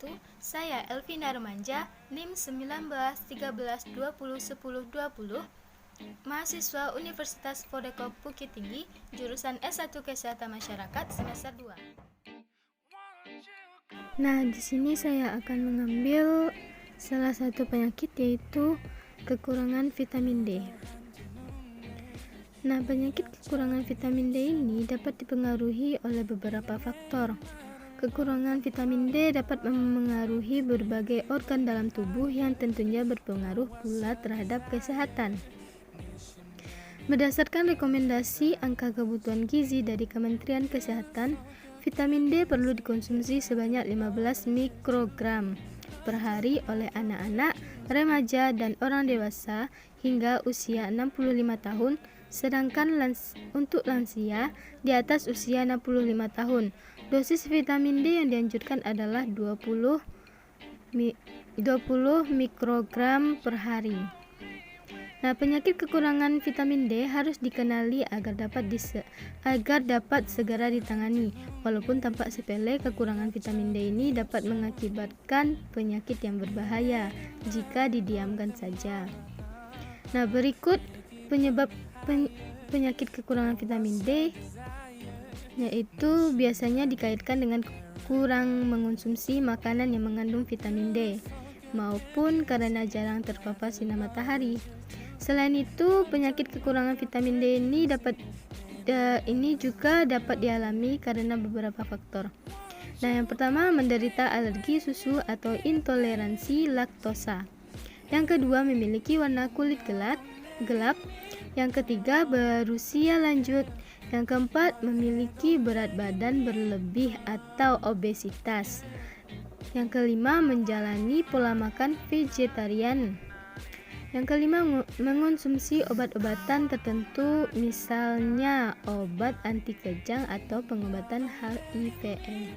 wabarakatuh. Saya Elvina Remanja, NIM 1913201020, mahasiswa Universitas Vodekop Bukit Tinggi, jurusan S1 Kesehatan Masyarakat semester 2. Nah, di sini saya akan mengambil salah satu penyakit, yaitu kekurangan vitamin D. Nah, penyakit kekurangan vitamin D ini dapat dipengaruhi oleh beberapa faktor. Kekurangan vitamin D dapat memengaruhi berbagai organ dalam tubuh yang tentunya berpengaruh pula terhadap kesehatan. Berdasarkan rekomendasi angka kebutuhan gizi dari Kementerian Kesehatan, vitamin D perlu dikonsumsi sebanyak 15 mikrogram per hari oleh anak-anak, remaja, dan orang dewasa hingga usia 65 tahun, sedangkan untuk lansia di atas usia 65 tahun, dosis vitamin D yang dianjurkan adalah 20 mikrogram per hari. Nah, penyakit kekurangan vitamin D harus dikenali agar dapat segera ditangani. Walaupun tampak sepele, kekurangan vitamin D ini dapat mengakibatkan penyakit yang berbahaya jika didiamkan saja. Nah, berikut penyebab penyakit kekurangan vitamin D, yaitu biasanya dikaitkan dengan kurang mengonsumsi makanan yang mengandung vitamin D maupun karena jarang terpapar sinar matahari. Selain itu, penyakit kekurangan vitamin D ini juga dapat dialami karena beberapa faktor. Nah, yang pertama, menderita alergi susu atau intoleransi laktosa. Yang kedua, memiliki warna kulit gelap. Yang ketiga, berusia lanjut. Yang keempat, memiliki berat badan berlebih atau obesitas. Yang kelima, menjalani pola makan vegetarian. Yang kelima, mengonsumsi obat-obatan tertentu, misalnya obat anti kejang atau pengobatan HIV/AIDS.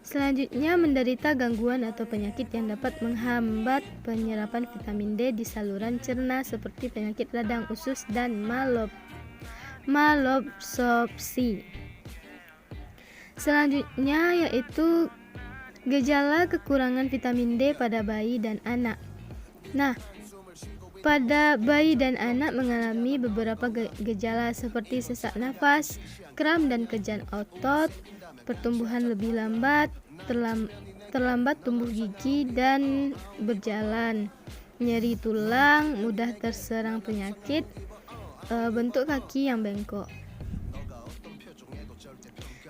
Selanjutnya, menderita gangguan atau penyakit yang dapat menghambat penyerapan vitamin D di saluran cerna seperti penyakit radang usus dan malabsorpsi. Selanjutnya yaitu gejala kekurangan vitamin D pada bayi dan anak. Nah, pada bayi dan anak mengalami beberapa gejala seperti sesak nafas, kram dan kejang otot, pertumbuhan lebih lambat, terlambat tumbuh gigi dan berjalan, nyeri tulang, mudah terserang penyakit, bentuk kaki yang bengkok.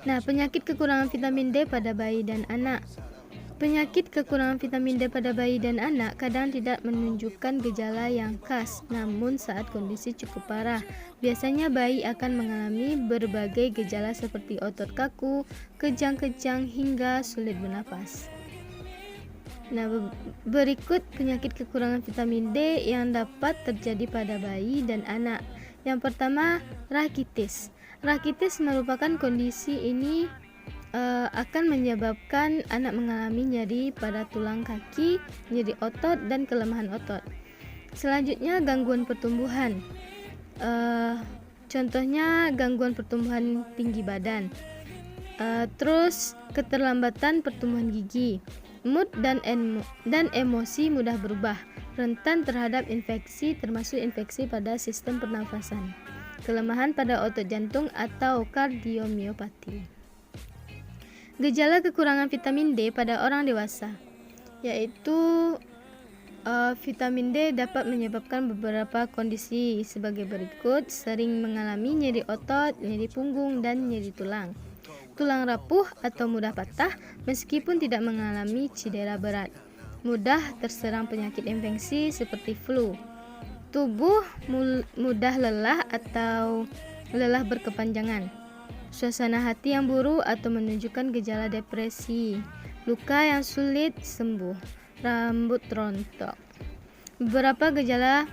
Nah, penyakit kekurangan vitamin D pada bayi dan anak. Penyakit kekurangan vitamin D pada bayi dan anak kadang tidak menunjukkan gejala yang khas, namun saat kondisi cukup parah, biasanya bayi akan mengalami berbagai gejala seperti otot kaku, kejang-kejang, hingga sulit bernapas. Nah, berikut penyakit kekurangan vitamin D yang dapat terjadi pada bayi dan anak. Yang pertama, rakitis. Rakitis merupakan kondisi ini akan menyebabkan anak mengalami nyeri pada tulang kaki, nyeri otot, dan kelemahan otot. Selanjutnya, gangguan pertumbuhan. Contohnya gangguan pertumbuhan tinggi badan. Terus keterlambatan pertumbuhan gigi. Mood dan emosi mudah berubah, rentan terhadap infeksi termasuk infeksi pada sistem pernafasan. Kelemahan pada otot jantung atau kardiomiopati. Gejala kekurangan vitamin D pada orang dewasa, yaitu vitamin D dapat menyebabkan beberapa kondisi sebagai berikut: sering mengalami nyeri otot, nyeri punggung, dan nyeri tulang. Tulang rapuh atau mudah patah meskipun tidak mengalami cedera berat. Mudah terserang penyakit infeksi seperti flu. Tubuh mudah lelah atau lelah berkepanjangan. Suasana hati yang buruk atau menunjukkan gejala depresi. Luka yang sulit sembuh. Rambut rontok. Beberapa gejala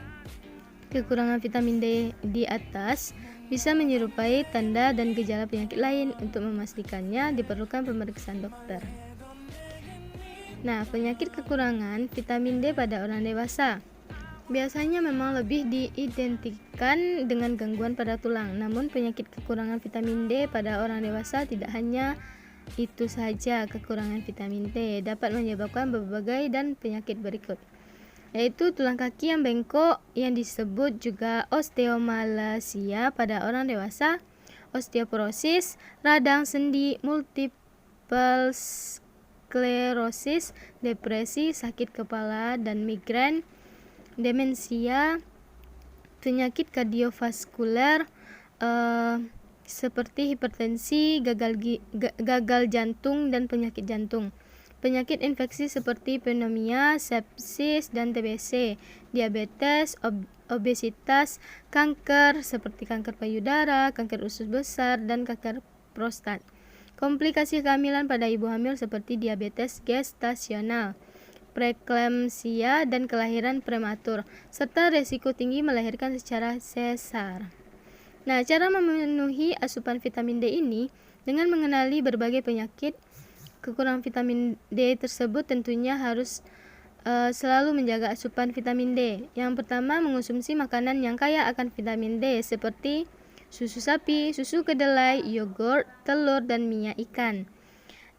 kekurangan vitamin D di atas bisa menyerupai tanda dan gejala penyakit lain. Untuk memastikannya diperlukan pemeriksaan dokter. Nah, penyakit kekurangan vitamin D pada orang dewasa biasanya memang lebih diidentikan dengan gangguan pada tulang. Namun penyakit kekurangan vitamin D pada orang dewasa tidak hanya itu saja kekurangan vitamin D dapat menyebabkan berbagai dan penyakit berikut, yaitu tulang kaki yang bengkok yang disebut juga osteomalacia pada orang dewasa, osteoporosis, radang sendi, multiple sklerosis, depresi, sakit kepala dan migrain, demensia, penyakit kardiovaskuler seperti hipertensi, gagal jantung dan penyakit jantung, penyakit infeksi seperti pneumonia, sepsis dan TBC, diabetes, obesitas, kanker seperti kanker payudara, kanker usus besar dan kanker prostat, komplikasi kehamilan pada ibu hamil seperti diabetes gestasional, preeklamsia dan kelahiran prematur, serta resiko tinggi melahirkan secara sesar. Nah, cara memenuhi asupan vitamin D ini dengan mengenali berbagai penyakit kekurangan vitamin D tersebut tentunya harus selalu menjaga asupan vitamin D. Yang pertama, mengonsumsi makanan yang kaya akan vitamin D seperti susu sapi, susu kedelai, yogurt, telur, dan minyak ikan.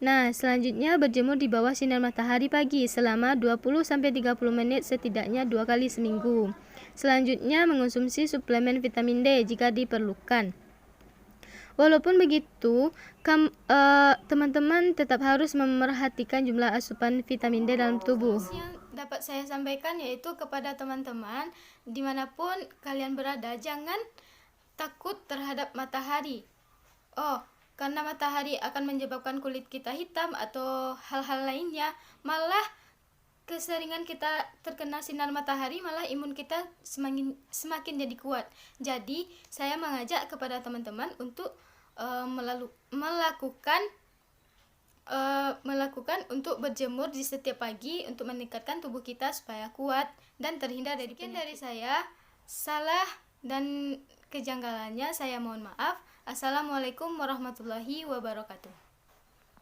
Nah, selanjutnya berjemur di bawah sinar matahari pagi selama 20-30 menit setidaknya 2 kali seminggu. Selanjutnya, mengonsumsi suplemen vitamin D jika diperlukan. Walaupun begitu, teman-teman tetap harus memerhatikan jumlah asupan vitamin D dalam tubuh. Yang dapat saya sampaikan yaitu kepada teman-teman dimanapun kalian berada, jangan takut terhadap matahari. Karena matahari akan menyebabkan kulit kita hitam atau hal-hal lainnya, malah keseringan kita terkena sinar matahari malah imun kita semakin jadi kuat. Jadi saya mengajak kepada teman-teman untuk melakukan untuk berjemur di setiap pagi untuk meningkatkan tubuh kita supaya kuat dan terhindar dari penyakit. Dari saya, salah dan kejanggalannya saya mohon maaf. Assalamualaikum warahmatullahi wabarakatuh.